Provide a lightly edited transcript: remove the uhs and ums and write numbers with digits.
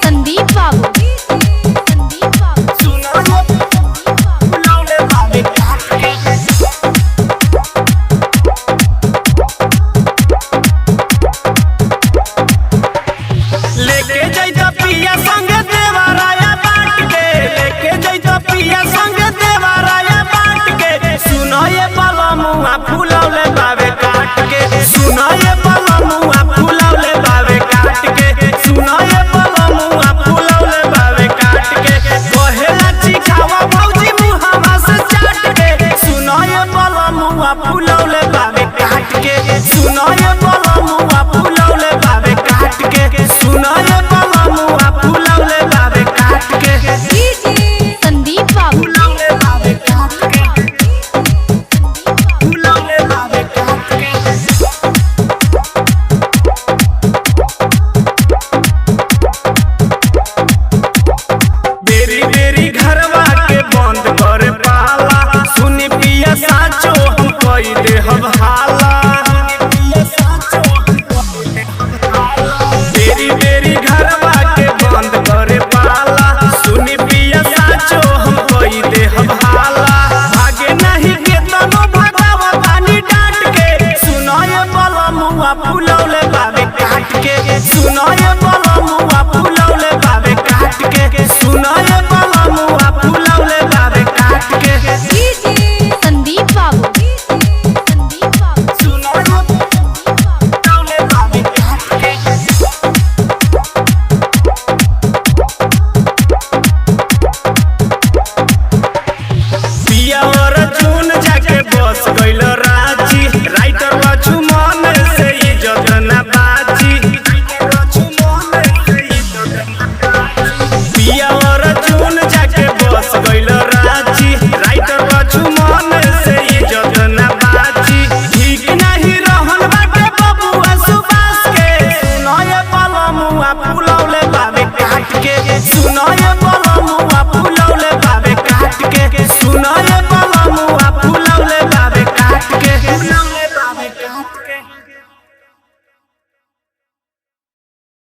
संदीप बाबू लेके जैतो पिया संग देवराया बाट के, लेके जैतो पिया संग देवराया बाट के। सुनो ये बलमुआ फुलौले बावे काट के, सुनो ये बलमुआ फुलौले बावे काट के, सुनो ये बलमुआ फुलौले बावे काट के। कहेला चिखावा भौजी मुहावा से चाट के, सुनो ये बलमुआ फुलौले बावे काट के, सुनो ये बलमुआ फुलौले बावे काट के, सुनो ये बलमुआ फुलौले बावे काट के। संदीप बाबू फुलौले बावे काट के, फुलौले बावे काट के। बेरी बेरी घरवा के बंद कर पाला, सुनी पिया साचो हम कई दे हम हाला। बेरी बेरी घरवा के बंद कर पाला, सुनी पिया साचो हम कई दे हम हाला। भागे नहीं के तनो भगावा पानी डांट के, सुनो ये बलमुआ फुलौले बावे काट के, सुनो ये बलमुआ फुलौले बावे काट के, सुनो ये बलमुआ फुलौले बावे काट के। संदीप बाबू सुनो ये फुलौले बावे काट के। पिया और चुन जाके बस गइल